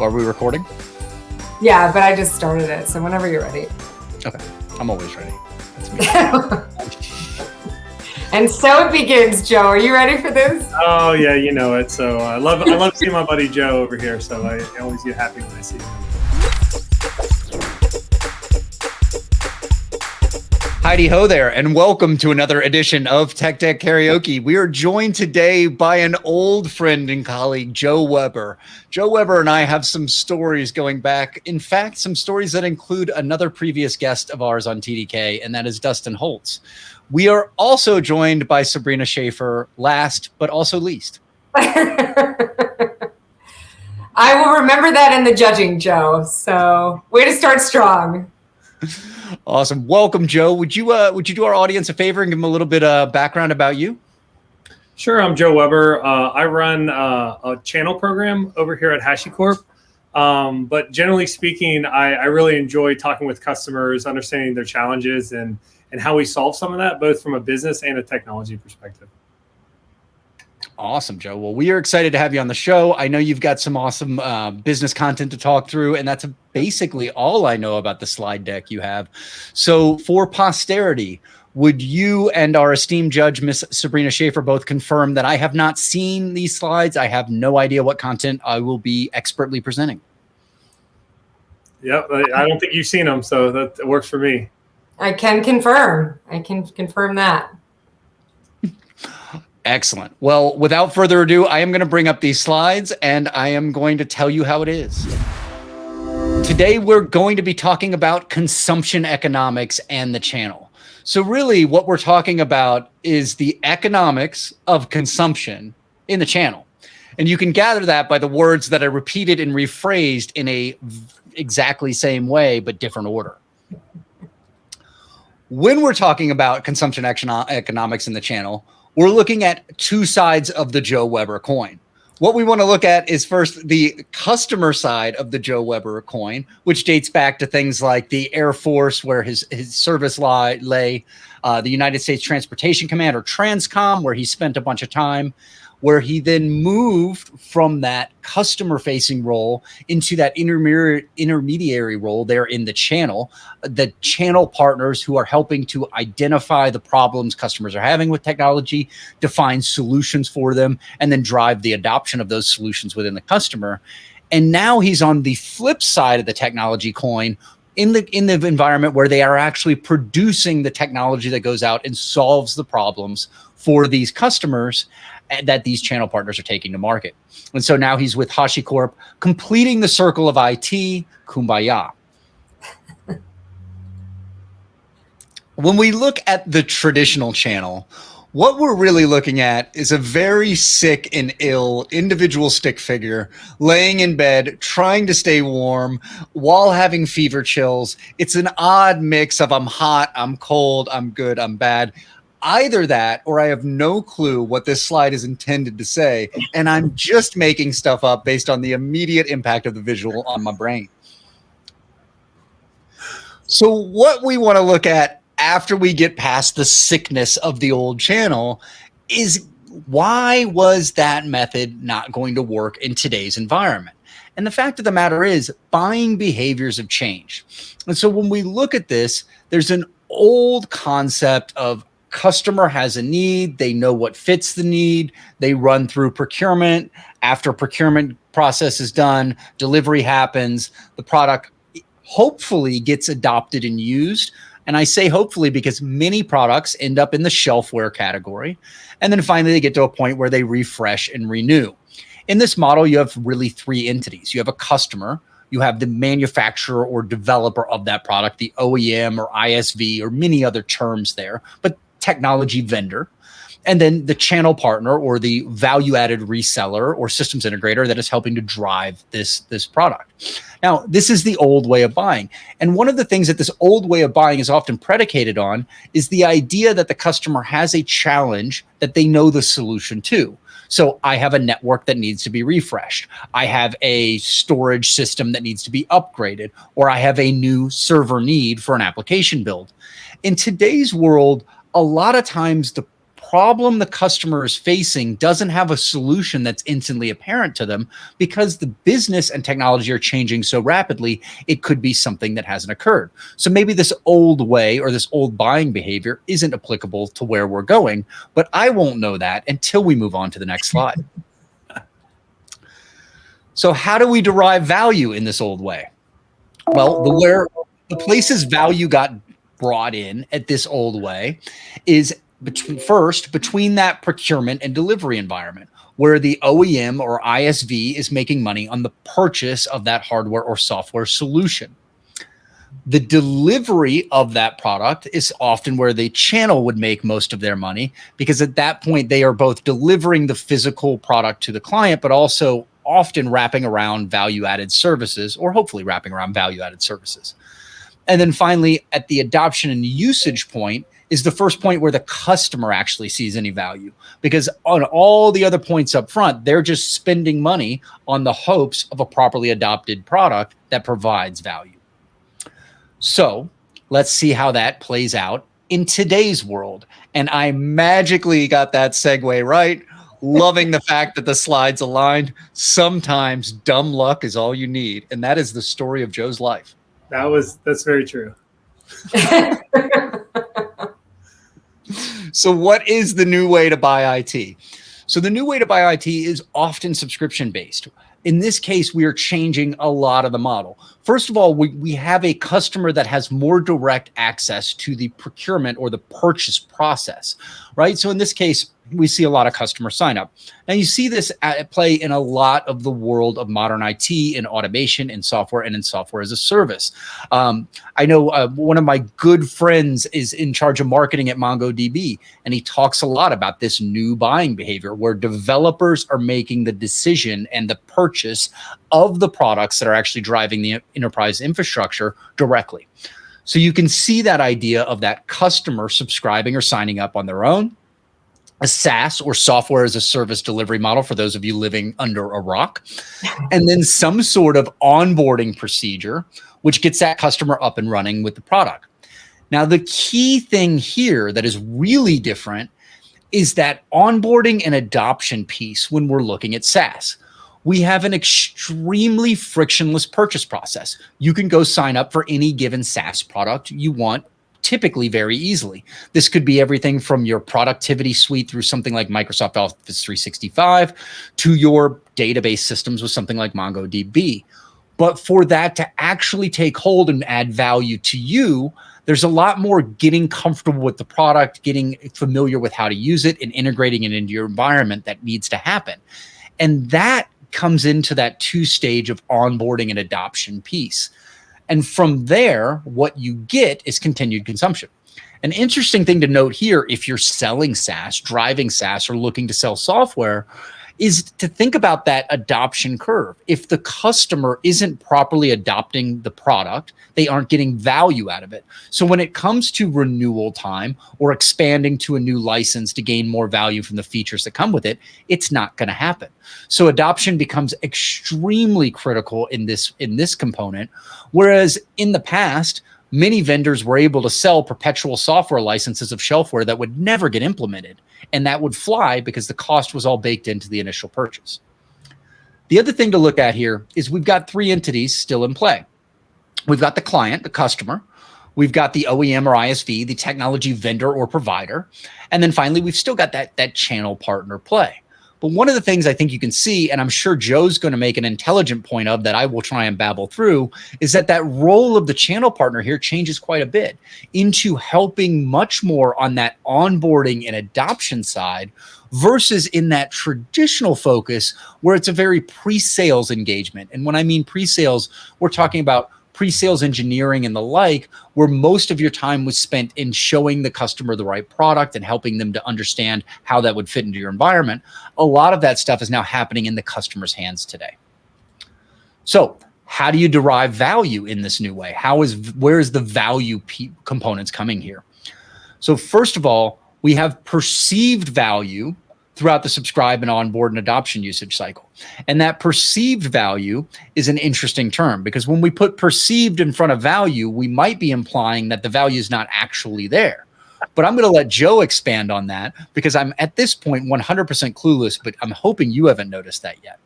Are we recording? Yeah, but I just started it, so whenever you're ready. Okay, I'm always ready. And so it begins, Joe. Are you ready for this? Oh yeah, you know it. So I love seeing my buddy Joe over here. So I always get happy when I see him. Heidi ho there, and welcome to another edition of Tech Deck Karaoke. We are joined today by an old friend and colleague, Joe Weber. Joe Weber and I have some stories going back. In fact, some stories that include another previous guest of ours on TDK, and that is Dustin Holtz. We are also joined by Sabrina Schaefer, last but also least. I will remember that in the judging, Joe. So way to start strong. Awesome. Welcome, Joe. Would you do our audience a favor and give them a little bit of background about you? Sure. I'm Joe Weber. I run a channel program over here at Hashicorp. But generally speaking, I really enjoy talking with customers, understanding their challenges and how we solve some of that, both from a business and a technology perspective. Awesome, Joe. Well, we are excited to have you on the show. I know you've got some awesome business content to talk through, and that's basically all I know about the slide deck you have. So for posterity, would you and our esteemed judge, Miss Sabrina Schaefer, both confirm that I have not seen these slides? I have no idea what content I will be expertly presenting. Yep. I don't think you've seen them, so that works for me. I can confirm. I can confirm that. Excellent. Well, without further ado, I am going to bring up these slides and I am going to tell you how it is. Today, we're going to be talking about consumption economics and the channel. So really what we're talking about is the economics of consumption in the channel. And you can gather that by the words that are repeated and rephrased in a exactly same way, but different order. When we're talking about consumption economics in the channel, we're looking at two sides of the Joe Weber coin. What we want to look at is first the customer side of the Joe Weber coin, which dates back to things like the Air Force, where his service lay, the United States Transportation Command, or Transcom, where he spent a bunch of time, where he then moved from that customer-facing role into that intermediary role there in the channel partners who are helping to identify the problems customers are having with technology, define solutions for them, and then drive the adoption of those solutions within the customer. And now he's on the flip side of the technology coin, in the environment where they are actually producing the technology that goes out and solves the problems for these customers that these channel partners are taking to market. And so now he's with Hashicorp, completing the circle of IT, kumbaya. When we look at the traditional channel, what we're really looking at is a very sick and ill individual stick figure laying in bed, trying to stay warm while having fever chills. It's an odd mix of I'm hot, I'm cold, I'm good, I'm bad. Either that, or I have no clue what this slide is intended to say, and I'm just making stuff up based on the immediate impact of the visual on my brain. So what we want to look at after we get past the sickness of the old channel is, why was that method not going to work in today's environment? And the fact of the matter is, buying behaviors have changed. And so when we look at this, there's an old concept of customer has a need, they know what fits the need, they run through procurement. After procurement process is done, delivery happens, the product hopefully gets adopted and used. And I say hopefully because many products end up in the shelfware category. And then finally they get to a point where they refresh and renew. In this model, you have really three entities. You have a customer, you have the manufacturer or developer of that product, the OEM or ISV or many other terms there, but technology vendor, and then the channel partner or the value-added reseller or systems integrator that is helping to drive this product. Now, this is the old way of buying. And one of the things that this old way of buying is often predicated on is the idea that the customer has a challenge that they know the solution to. So I have a network that needs to be refreshed. I have a storage system that needs to be upgraded, or I have a new server need for an application build. In today's world, a lot of times the problem the customer is facing doesn't have a solution that's instantly apparent to them because the business and technology are changing so rapidly, it could be something that hasn't occurred. So maybe this old way or this old buying behavior isn't applicable to where we're going, but I won't know that until we move on to the next slide. So how do we derive value in this old way? Well, the places value got brought in at this old way is between that procurement and delivery environment, where the OEM or ISV is making money on the purchase of that hardware or software solution. The delivery of that product is often where the channel would make most of their money, because at that point they are both delivering the physical product to the client, but also often wrapping around value-added services, or hopefully wrapping around value-added services. And then finally, at the adoption and usage point is the first point where the customer actually sees any value, because on all the other points up front, they're just spending money on the hopes of a properly adopted product that provides value. So let's see how that plays out in today's world. And I magically got that segue right. Loving the fact that the slides aligned. Sometimes dumb luck is all you need. And that is the story of Joe's life. That's very true. So what is the new way to buy IT? So the new way to buy IT is often subscription based. In this case, we are changing a lot of the model. First of all, we have a customer that has more direct access to the procurement or the purchase process, right? So in this case, we see a lot of customer sign up. Now you see this at play in a lot of the world of modern IT, in automation, in software, and in software as a service. I know one of my good friends is in charge of marketing at MongoDB, and he talks a lot about this new buying behavior where developers are making the decision and the purchase of the products that are actually driving the enterprise infrastructure directly. So you can see that idea of that customer subscribing or signing up on their own, a SaaS or software as a service delivery model for those of you living under a rock, and then some sort of onboarding procedure, which gets that customer up and running with the product. Now, the key thing here that is really different is that onboarding and adoption piece when we're looking at SaaS. We have an extremely frictionless purchase process. You can go sign up for any given SaaS product you want, typically very easily. This could be everything from your productivity suite through something like Microsoft Office 365 to your database systems with something like MongoDB. But for that to actually take hold and add value to you, there's a lot more getting comfortable with the product, getting familiar with how to use it, and integrating it into your environment that needs to happen. And that comes into that two-stage of onboarding and adoption piece. And from there, what you get is continued consumption. An interesting thing to note here, if you're selling SaaS, driving SaaS, or looking to sell software, is to think about that adoption curve. If the customer isn't properly adopting the product, they aren't getting value out of it. So when it comes to renewal time or expanding to a new license to gain more value from the features that come with it, it's not going to happen. So adoption becomes extremely critical in this component. Whereas in the past, many vendors were able to sell perpetual software licenses of shelfware that would never get implemented. And that would fly because the cost was all baked into the initial purchase. The other thing to look at here is we've got three entities still in play. We've got the client, the customer. We've got the OEM or ISV, the technology vendor or provider. And then finally, we've still got that channel partner play. But one of the things I think you can see, and I'm sure Joe's going to make an intelligent point of that I will try and babble through, is that role of the channel partner here changes quite a bit into helping much more on that onboarding and adoption side versus in that traditional focus where it's a very pre-sales engagement. And when I mean pre-sales, we're talking about pre-sales engineering and the like, where most of your time was spent in showing the customer the right product and helping them to understand how that would fit into your environment. A lot of that stuff is now happening in the customer's hands today. So how do you derive value in this new way? Where is the value components coming here? So first of all, we have perceived value throughout the subscribe and onboard and adoption usage cycle. And that perceived value is an interesting term because when we put perceived in front of value, we might be implying that the value is not actually there, But I'm going to let Joe expand on that because I'm at this point 100% clueless, but I'm hoping you haven't noticed that yet.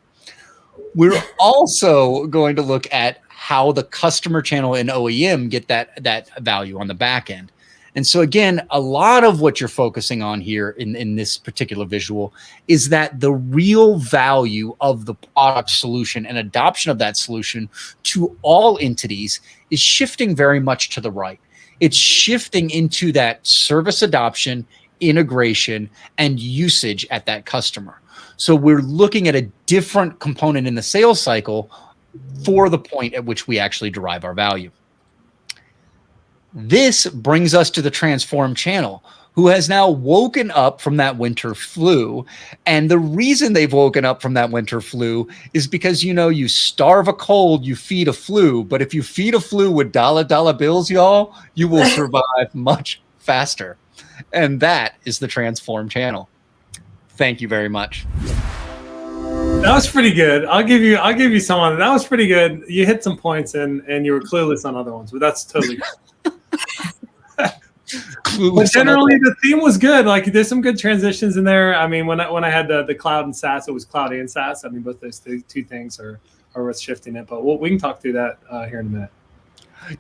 We're also going to look at how the customer channel and OEM get that value on the back end. And so again, a lot of what you're focusing on here in this particular visual is that the real value of the product solution and adoption of that solution to all entities is shifting very much to the right. It's shifting into that service adoption, integration, and usage at that customer. So we're looking at a different component in the sales cycle for the point at which we actually derive our value. This brings us to the transform channel, who has now woken up from that winter flu. And the reason they've woken up from that winter flu is because, you starve a cold, you feed a flu. But if you feed a flu with dollar bills, y'all, you will survive much faster. And that is the transform channel. Thank you very much. That was pretty good. I'll give you some on it. That was pretty good. You hit some points and you were clueless on other ones, but that's totally But generally the theme was good. Like there's some good transitions in there. I mean, when I had the cloud and SaaS, it was cloud and SaaS. I mean, both those two things are worth shifting it. But we can talk through that here in a minute.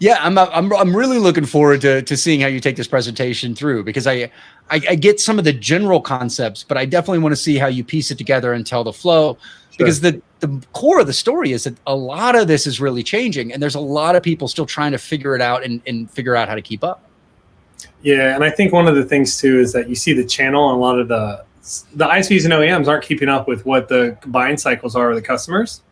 Yeah, I'm really looking forward to seeing how you take this presentation through, because I get some of the general concepts, but I definitely want to see how you piece it together and tell the flow. Sure. Because the core of the story is that a lot of this is really changing, and there's a lot of people still trying to figure it out and figure out how to keep up. Yeah, and I think one of the things too is that you see the channel and a lot of the ISVs and OEMs aren't keeping up with what the buying cycles are of the customers,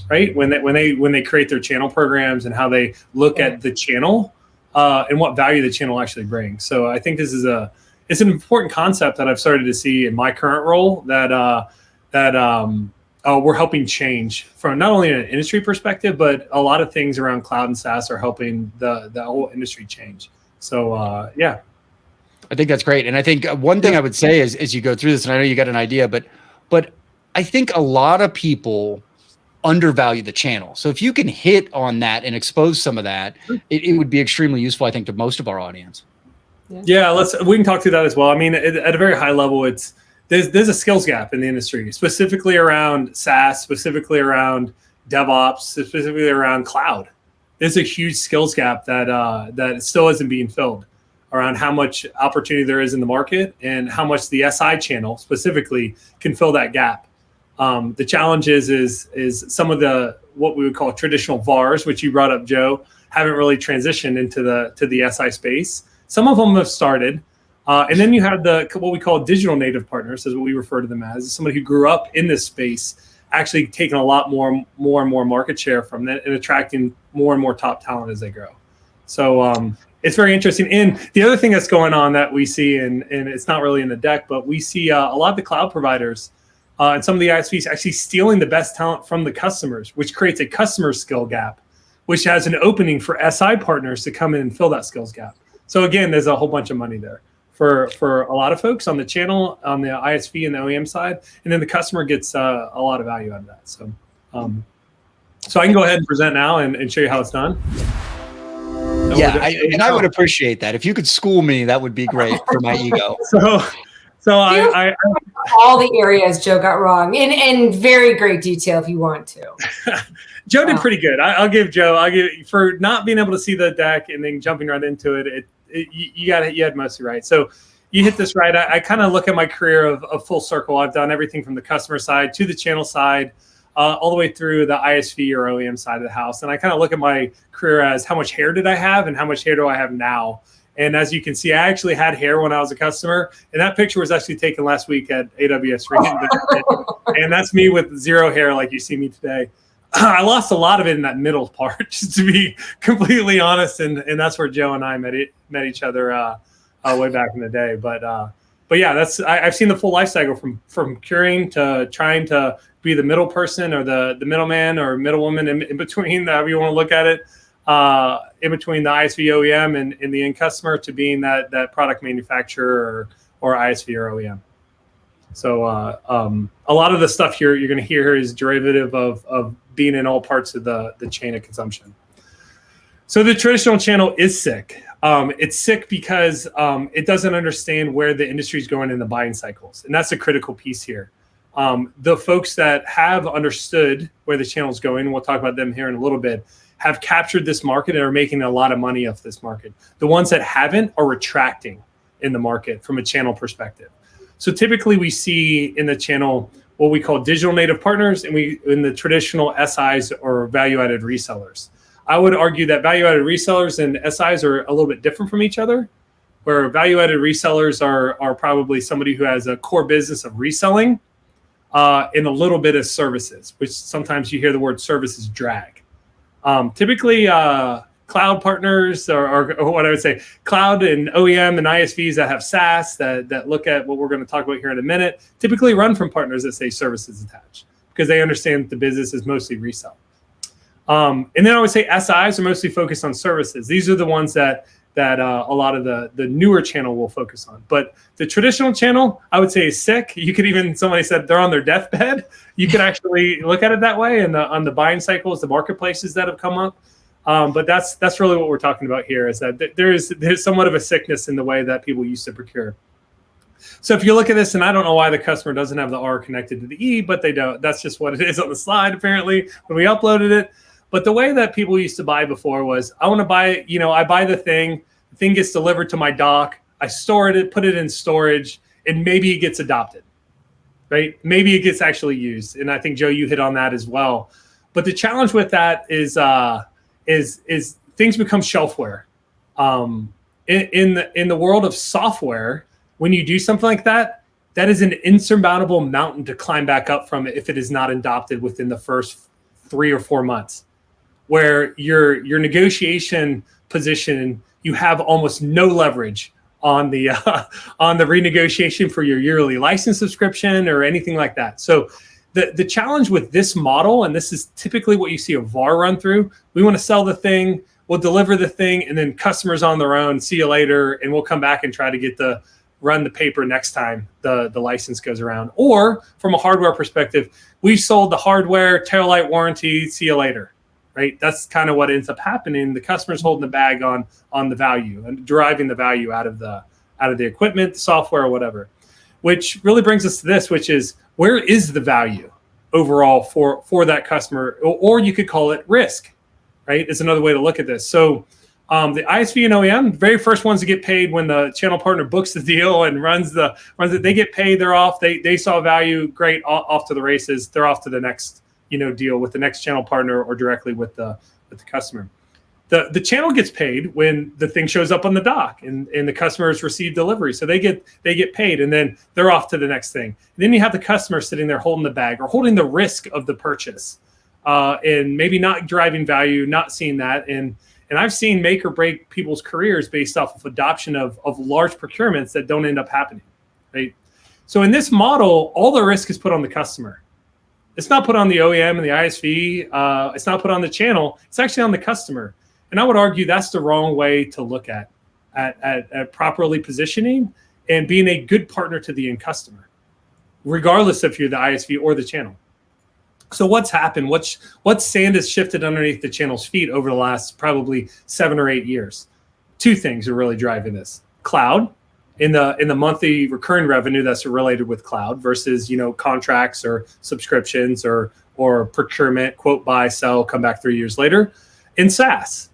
right? When they create their channel programs and how they look at the channel and what value the channel actually brings. So I think this is it's an important concept that I've started to see in my current role that we're helping change from not only an industry perspective, but a lot of things around cloud and SaaS are helping the whole industry change. So yeah. I think that's great. And I think one thing I would say is, as you go through this, and I know you got an idea, but I think a lot of people undervalue the channel. So if you can hit on that and expose some of that, it would be extremely useful, I think, to most of our audience. Yeah, we can talk through that as well. I mean, at a very high level, there's a skills gap in the industry, specifically around SaaS, specifically around DevOps, specifically around cloud. There's a huge skills gap that still isn't being filled around how much opportunity there is in the market and how much the SI channel specifically can fill that gap. The challenge is some of the what we would call traditional VARs, which you brought up, Joe, haven't really transitioned into the SI space. Some of them have started, and then you have what we call digital native partners, is what we refer to them as. Somebody who grew up in this space, actually taking a lot more and more market share from that and attracting more and more top talent as they grow. So it's very interesting. And the other thing that's going on that we see, and it's not really in the deck, but we see a lot of the cloud providers and some of the ISVs actually stealing the best talent from the customers, which creates a customer skill gap, which has an opening for SI partners to come in and fill that skills gap. So again, there's a whole bunch of money there for a lot of folks on the channel, on the ISV and the OEM side, and then the customer gets a lot of value out of that. So, so I can go ahead and present now and show you how it's done. Yeah, I would appreciate that. If you could school me, that would be great for my ego. So I all the areas Joe got wrong in very great detail if you want to. Joe did pretty good. I'll give for not being able to see the deck and then jumping right into it. You had mostly right. So you hit this right. I kind of look at my career of full circle. I've done everything from the customer side to the channel side, all the way through the ISV or OEM side of the house. And I kind of look at my career as how much hair did I have and how much hair do I have now. And as you can see, I actually had hair when I was a customer. And that picture was actually taken last week at AWS Rethinking. And that's me with zero hair like you see me today. I lost a lot of it in that middle part, just to be completely honest. And that's where Joe and I met each other way back in the day. But yeah, I've seen the full life cycle from curing to trying to be the middle person or the middleman or middlewoman in between, however you want to look at it. In between the ISV OEM and the end customer to being that product manufacturer or ISV or OEM. So a lot of the stuff you're going to hear here is derivative of being in all parts of the chain of consumption. So the traditional channel is sick. It's sick because it doesn't understand where the industry is going in the buying cycles. And that's a critical piece here. The folks that have understood where the channel is going, and we'll talk about them here in a little bit, have captured this market and are making a lot of money off this market. The ones that haven't are retracting in the market from a channel perspective. So typically we see in the channel what we call digital native partners, and we in the traditional SIs or value-added resellers. I would argue that value-added resellers and SIs are a little bit different from each other, where value-added resellers are probably somebody who has a core business of reselling and a little bit of services, which sometimes you hear the word services drag. Typically, cloud partners or what I would say, cloud and OEM and ISVs that have SaaS that look at what we're going to talk about here in a minute, typically run from partners that say services attached because they understand that the business is mostly resell. And then I would say SIs are mostly focused on services. These are the ones that a lot of the newer channel will focus on. But the traditional channel, I would say, is sick. You could even, somebody said they're on their deathbed. You could actually look at it that way. And on the buying cycles, the marketplaces that have come up. But that's really what we're talking about here, is that there's somewhat of a sickness in the way that people used to procure. So if you look at this, and I don't know why the customer doesn't have the R connected to the E, but they don't. That's just what it is on the slide, apparently, when we uploaded it. But the way that people used to buy before was, I want to buy, I buy the thing gets delivered to my dock, I store it, put it in storage, and maybe it gets adopted, right? Maybe it gets actually used. And I think, Joe, you hit on that as well. But the challenge with that is things become shelfware. In the world of software, when you do something like that, that is an insurmountable mountain to climb back up from if it is not adopted within the first 3 or 4 months, where your negotiation position, you have almost no leverage on the renegotiation for your yearly license subscription or anything like that. So the challenge with this model, and this is typically what you see a VAR run through, we want to sell the thing, we'll deliver the thing, and then customers on their own, see you later, and we'll come back and try to run the paper next time the license goes around. Or from a hardware perspective, we sold the hardware, taillight warranty, see you later, right? That's kind of what ends up happening. The customer's holding the bag on the value and deriving the value out of the equipment, the software, or whatever. Which really brings us to this, which is, where is the value overall for that customer? Or you could call it risk, right? It's another way to look at this. So the ISV and OEM, the very first ones to get paid when the channel partner books the deal and runs it, they get paid, they're off, they saw value, great, off to the races, they're off to the next deal with the next channel partner or directly with the customer. The channel gets paid when the thing shows up on the dock and the customers receive delivery. So they get paid, and then they're off to the next thing. And then you have the customer sitting there holding the bag or holding the risk of the purchase, and maybe not driving value, not seeing that. And I've seen make or break people's careers based off of adoption of large procurements that don't end up happening, right? So in this model, all the risk is put on the customer. It's not put on the OEM and the ISV. It's not put on the channel. It's actually on the customer. And I would argue that's the wrong way to look at properly positioning and being a good partner to the end customer, regardless if you're the ISV or the channel. So what's happened? What sand has shifted underneath the channel's feet over the last probably 7 or 8 years? Two things are really driving this: cloud, in the monthly recurring revenue that's related with cloud versus contracts or subscriptions or procurement, quote, buy, sell, come back 3 years later, and SaaS.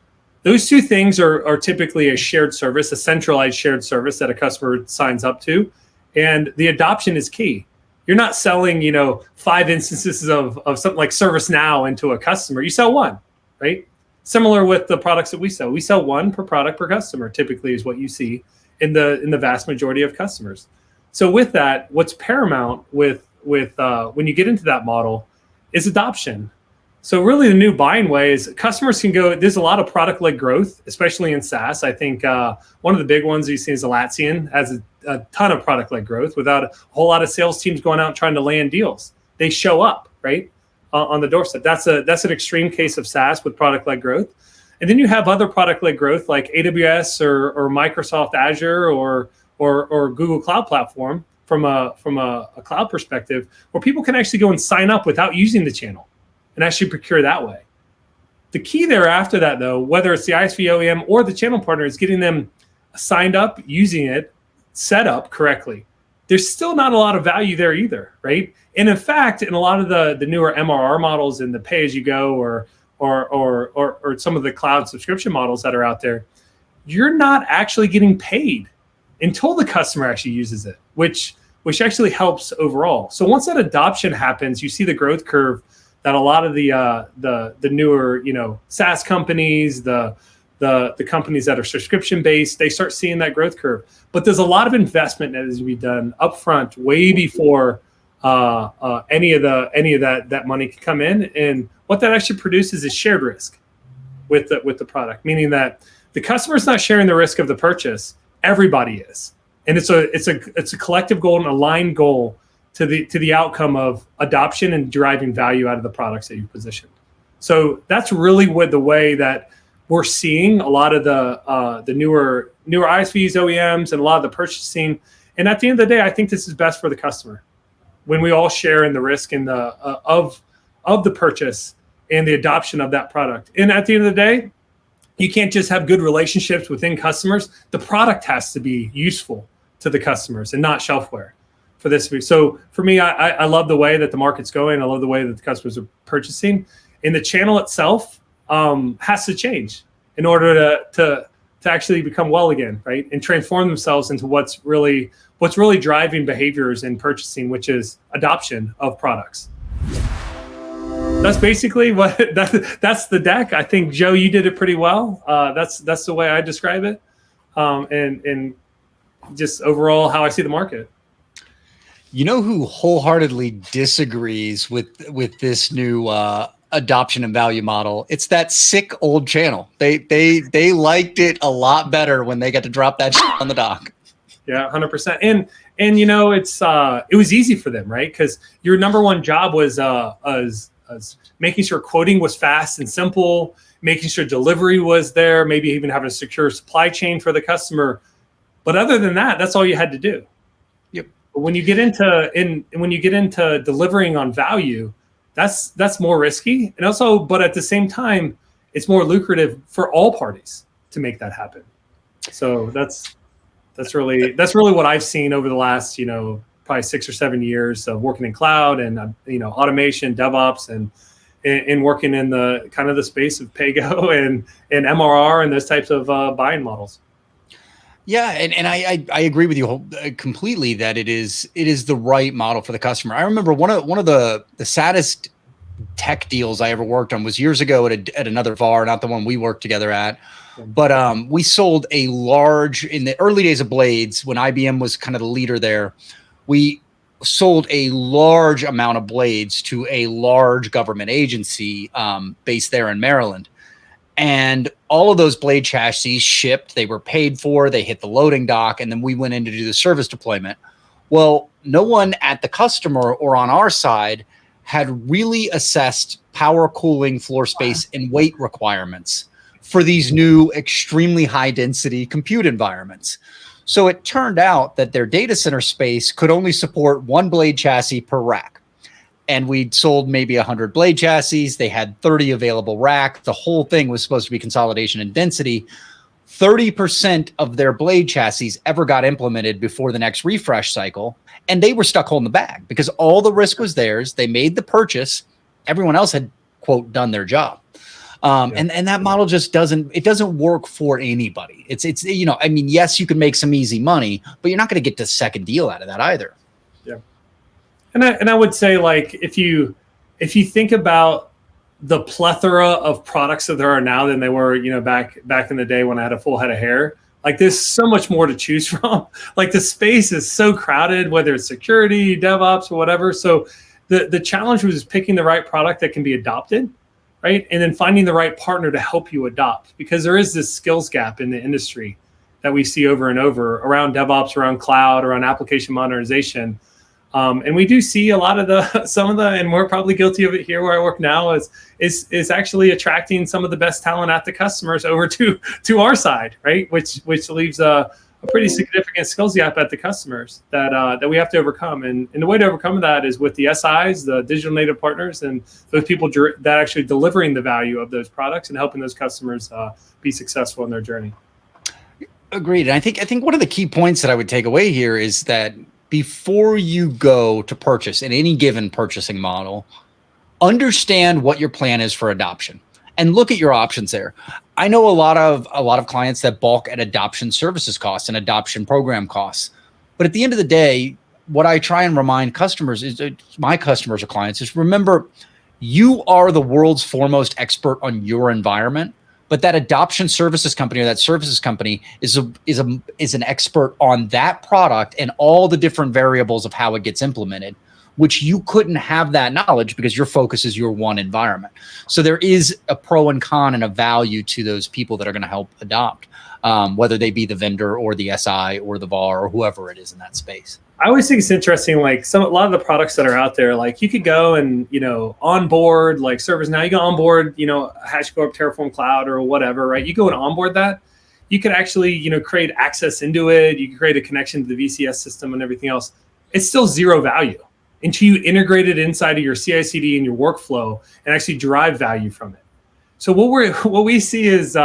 Those two things are typically a shared service, a centralized shared service that a customer signs up to, and the adoption is key. You're not selling, 5 instances of something like ServiceNow into a customer. You sell one, right? Similar with the products that we sell. We sell one per product per customer, typically, is what you see in the vast majority of customers. So with that, what's paramount with when you get into that model is adoption. So really the new buying way is customers can go, there's a lot of product-led growth, especially in SaaS. I think one of the big ones you see is Atlassian has a ton of product-led growth without a whole lot of sales teams going out and trying to land deals. They show up, right, on the doorstep. That's an extreme case of SaaS with product-led growth. And then you have other product-led growth like AWS or Microsoft Azure or Google Cloud Platform from a cloud perspective, where people can actually go and sign up without using the channel and actually procure that way. The key there after that, though, whether it's the ISV OEM or the channel partner, is getting them signed up, using it, set up correctly. There's still not a lot of value there either, right? And in fact, in a lot of the newer MRR models and the pay-as-you-go or some of the cloud subscription models that are out there, you're not actually getting paid until the customer actually uses it, which actually helps overall. So once that adoption happens, you see the growth curve that a lot of the newer, SaaS companies, the companies that are subscription based, they start seeing that growth curve. But there's a lot of investment that has to be done upfront, way before any of that money can come in. And what that actually produces is shared risk with the product, meaning that the customer's not sharing the risk of the purchase. Everybody is, and it's a collective goal and aligned goal to the outcome of adoption and deriving value out of the products that you positioned. So that's really the way that we're seeing a lot of the newer ISVs, OEMs, and a lot of the purchasing. And at the end of the day, I think this is best for the customer when we all share in the risk and of the purchase and the adoption of that product. And at the end of the day, you can't just have good relationships within customers. The product has to be useful to the customers and not shelfware for this. So for me, I love the way that the market's going. I love the way that the customers are purchasing. And the channel itself has to change in order to actually become well again, right? And transform themselves into what's really driving behaviors in purchasing, which is adoption of products. That's basically that's the deck. I think, Joe, you did it pretty well. That's the way I describe it, and just overall how I see the market. You know who wholeheartedly disagrees with this new adoption and value model? It's that sick old channel. They liked it a lot better when they got to drop that shit on the dock. Yeah, 100%. And it was easy for them, right? Because your number one job was making sure quoting was fast and simple, making sure delivery was there, maybe even having a secure supply chain for the customer. But other than that, that's all you had to do. Yep. But when you get into delivering on value, that's more risky. And also, but at the same time, it's more lucrative for all parties to make that happen. So that's really what I've seen over the last, probably 6 or 7 years of working in cloud and automation, DevOps, and working in the kind of the space of PayGo and MRR and those types of buying models. Yeah, and I agree with you completely that it is the right model for the customer. I remember one of the saddest tech deals I ever worked on was years ago at another VAR, not the one we worked together at. But we sold in the early days of Blades, when IBM was kind of the leader there, we sold a large amount of Blades to a large government agency based there in Maryland. And all of those Blade chassis shipped, they were paid for, they hit the loading dock, and then we went in to do the service deployment. Well, no one at the customer or on our side had really assessed power, cooling, floor space, and weight requirements for these new extremely high density compute environments. So it turned out that their data center space could only support one Blade chassis per rack. And we'd sold maybe 100 Blade chassis. They had 30 available rack. The whole thing was supposed to be consolidation and density. 30% of their Blade chassis ever got implemented before the next refresh cycle. And they were stuck holding the bag because all the risk was theirs. They made the purchase. Everyone else had, quote, done their job. And that model just doesn't work for anybody. It's yes, you can make some easy money, but you're not going to get the second deal out of that either. Yeah. And I would say, like, if you think about the plethora of products that there are now than they were, back in the day when I had a full head of hair, like there's so much more to choose from. Like the space is so crowded, whether it's security, DevOps, or whatever. So the challenge was picking the right product that can be adopted. Right. And then finding the right partner to help you adopt, because there is this skills gap in the industry that we see over and over around DevOps, around cloud, around application modernization. And we do see a lot of and we're probably guilty of it here where I work now, is actually attracting some of the best talent at the customers over to our side, right? Which leaves a a pretty significant skills gap at the customers that we have to overcome. And the way to overcome that is with the SIs, the digital native partners, and those people that actually delivering the value of those products and helping those customers be successful in their journey. Agreed. And I think one of the key points that I would take away here is that before you go to purchase in any given purchasing model, understand what your plan is for adoption and look at your options there. I know a lot of clients that balk at adoption services costs and adoption program costs. But at the end of the day, what I try and remind customers is, my customers or clients, is remember, you are the world's foremost expert on your environment. But that adoption services company or that services company is an expert on that product and all the different variables of how it gets implemented, which you couldn't have that knowledge because your focus is your one environment. So there is a pro and con and a value to those people that are going to help adopt, whether they be the vendor or the SI or the VAR or whoever it is in that space. I always think it's interesting, like a lot of the products that are out there, like you could go and, onboard like ServiceNow, you go onboard, Hashicorp, Terraform Cloud or whatever, right? You go and onboard that. You could actually, create access into it. You can create a connection to the VCS system and everything else. It's still zero value until you integrate it inside of your CI/CD and your workflow and actually derive value from it. So what we see is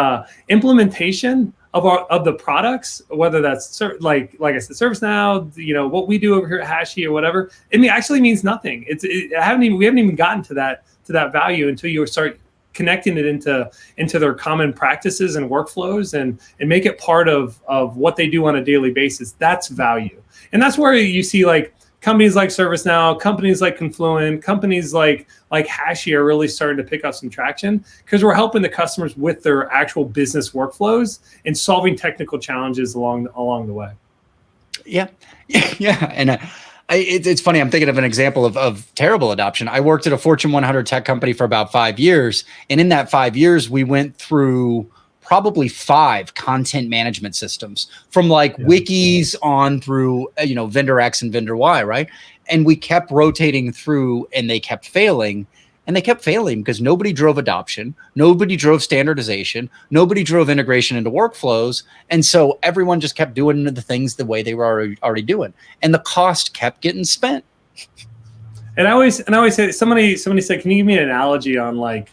implementation of the products, whether that's like I said, ServiceNow, what we do over here at Hashi or whatever. It actually means nothing. We haven't even gotten to that value until you start connecting it into their common practices and workflows and make it part of what they do on a daily basis. That's value, and that's where you see like companies like ServiceNow, companies like Confluent, companies like Hashi are really starting to pick up some traction because we're helping the customers with their actual business workflows and solving technical challenges along the way. Yeah. And it's funny. I'm thinking of an example of terrible adoption. I worked at a Fortune 100 tech company for about 5 years. And in that 5 years, we went through probably 5 content management systems from wikis on through, vendor X and vendor Y, right? And we kept rotating through and they kept failing. And they kept failing because nobody drove adoption. Nobody drove standardization. Nobody drove integration into workflows. And so everyone just kept doing the things the way they were already doing. And the cost kept getting spent. And I always say, somebody said, can you give me an analogy on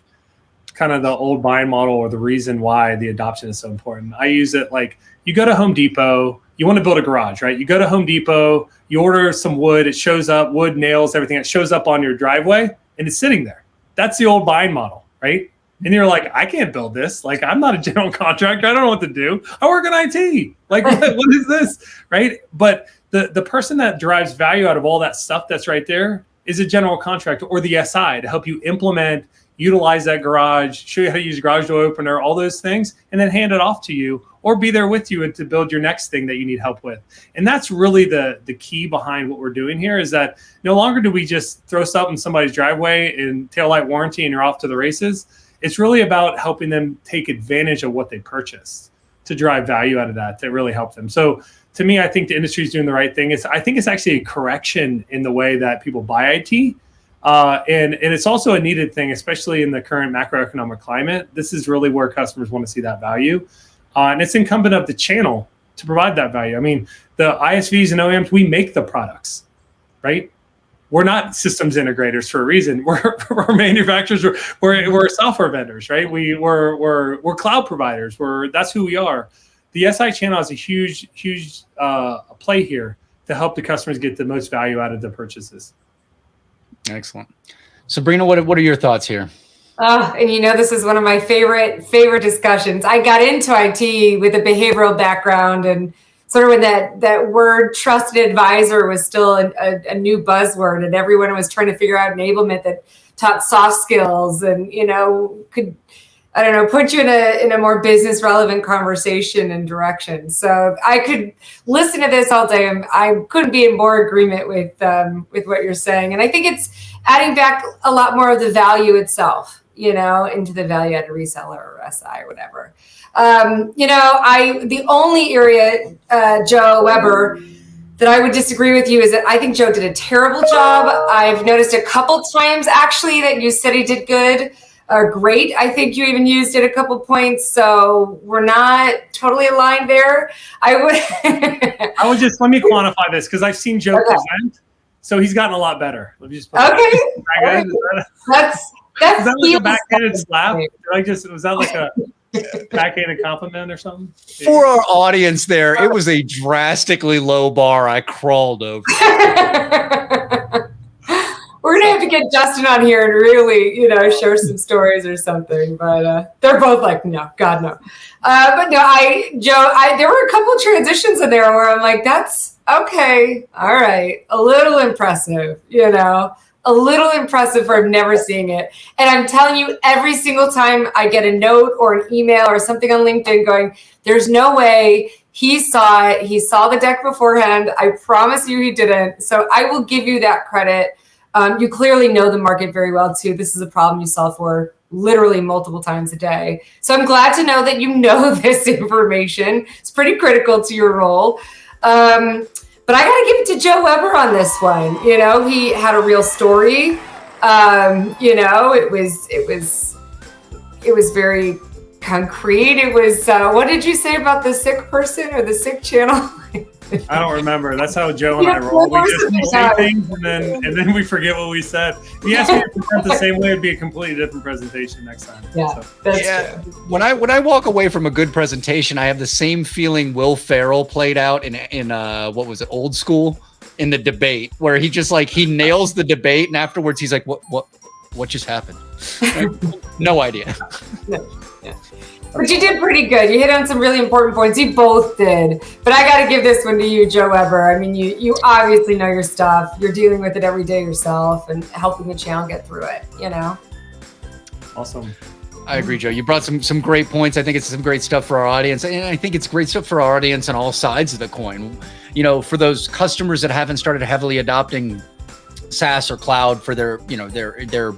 kind of the old buying model or the reason why the adoption is so important? I use it like you go to Home Depot, you want to build a garage, right? You go to Home Depot, you order some wood, it shows up, wood, nails, everything. It shows up on your driveway and it's sitting there. That's the old buying model, right? And you're like, I can't build this. Like, I'm not a general contractor. I don't know what to do. I work in IT. Like, what is this, right? But the person that derives value out of all that stuff that's right there is a general contractor or the SI to help you implement, utilize that garage, show you how to use a garage door opener, all those things, and then hand it off to you or be there with you to build your next thing that you need help with. And that's really the key behind what we're doing here is that no longer do we just throw stuff in somebody's driveway and taillight warranty and you're off to the races. It's really about helping them take advantage of what they purchased to drive value out of that to really help them. So to me, I think the industry is doing the right thing. I think it's actually a correction in the way that people buy IT. And it's also a needed thing, especially in the current macroeconomic climate. This is really where customers want to see that value. And it's incumbent of the channel to provide that value. I mean, the ISVs and OEMs, we make the products, right? We're not systems integrators for a reason. We're manufacturers. We're software vendors, right? We're cloud providers. That's who we are. The SI channel has a huge play here to help the customers get the most value out of their purchases. Excellent. Sabrina, what are your thoughts here? And this is one of my favorite discussions. I got into IT with a behavioral background, and sort of when that word trusted advisor was still a new buzzword, and everyone was trying to figure out enablement that taught soft skills and could, I don't know, put you in a more business relevant conversation and direction. So I could listen to this all day. I couldn't be in more agreement with what you're saying. And I think it's adding back a lot more of the value itself, into the value added reseller or SI or whatever. The only area, Joe Weber, that I would disagree with you is that I think Joe did a terrible job. I've noticed a couple times actually that you said he did good. are great. I think you even used it a couple points, so we're not totally aligned there. I would just, let me quantify this because I've seen Joe present, so he's gotten a lot better. Let me just put Okay. That's is that like a backhanded slap? Was that like a backhanded compliment or something? For our audience there, it was a drastically low bar I crawled over. We're going to have to get Justin on here and really, share some stories or something. But they're both like, no, God, no. But no, Joe, there were a couple of transitions in there where I'm like, that's okay. All right. A little impressive, a little impressive for never seeing it. And I'm telling you, every single time I get a note or an email or something on LinkedIn going, there's no way he saw it. He saw the deck beforehand. I promise you he didn't. So I will give you that credit. You clearly know the market very well too. This is a problem you solve for literally multiple times a day. So I'm glad to know that you know this information. It's pretty critical to your role. But I got to give it to Joe Weber on this one. He had a real story. It was very concrete. It was, what did you say about the sick person or the sick channel? I don't remember. That's how Joe and I roll. We just say things and then we forget what we said. He asked me to present the same way, it'd be a completely different presentation next time. Yeah, so. that's true. When I walk away from a good presentation, I have the same feeling Will Ferrell played out in what was it, Old School, in the debate, where he just he nails the debate and afterwards he's like, what just happened? No idea. Yeah. But you did pretty good. You hit on some really important points. You both did. But I got to give this one to you, Joe Weber. I mean, you obviously know your stuff. You're dealing with it every day yourself and helping the channel get through it, Awesome. I agree, Joe. You brought some great points. I think it's some great stuff for our audience. And I think it's great stuff for our audience on all sides of the coin. For those customers that haven't started heavily adopting SaaS or cloud for their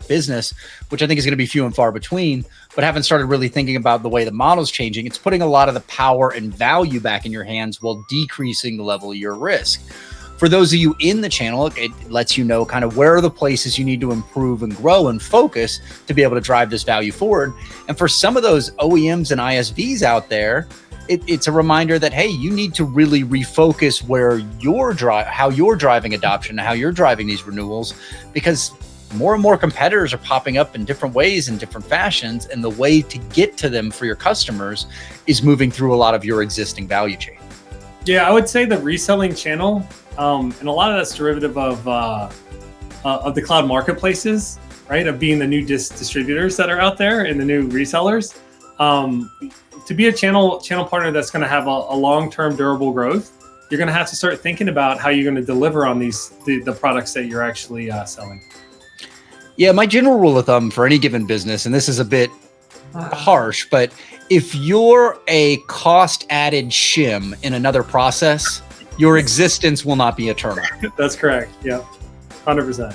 business, which I think is going to be few and far between, but haven't started really thinking about the way the model's changing. It's putting a lot of the power and value back in your hands while decreasing the level of your risk. For those of you in the channel, it lets you know kind of where are the places you need to improve and grow and focus to be able to drive this value forward. And for some of those OEMs and ISVs out there, it's a reminder that, hey, you need to really refocus where how you're driving adoption, how you're driving these renewals, because more and more competitors are popping up in different ways, in different fashions, and the way to get to them for your customers is moving through a lot of your existing value chain. Yeah, I would say the reselling channel, and a lot of that's derivative of the cloud marketplaces, right? Of being the new distributors that are out there and the new resellers. To be a channel partner that's going to have a long-term durable growth, you're going to have to start thinking about how you're going to deliver on the products that you're actually selling. Yeah, my general rule of thumb for any given business, and this is a bit harsh, but if you're a cost added shim in another process, your existence will not be eternal. That's correct. Yeah, 100%.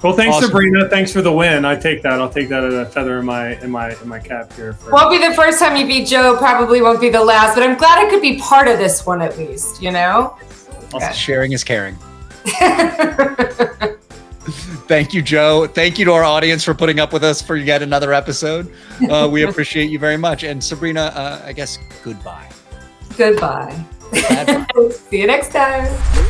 Well, thanks, awesome. Sabrina. Thanks for the win. I take that. I'll take that as a feather in my cap here. Won't be the first time you beat Joe. Probably won't be the last. But I'm glad I could be part of this one at least. Also, sharing is caring. Thank you, Joe. Thank you to our audience for putting up with us for yet another episode. We appreciate you very much. And Sabrina, I guess goodbye. Goodbye. See you next time.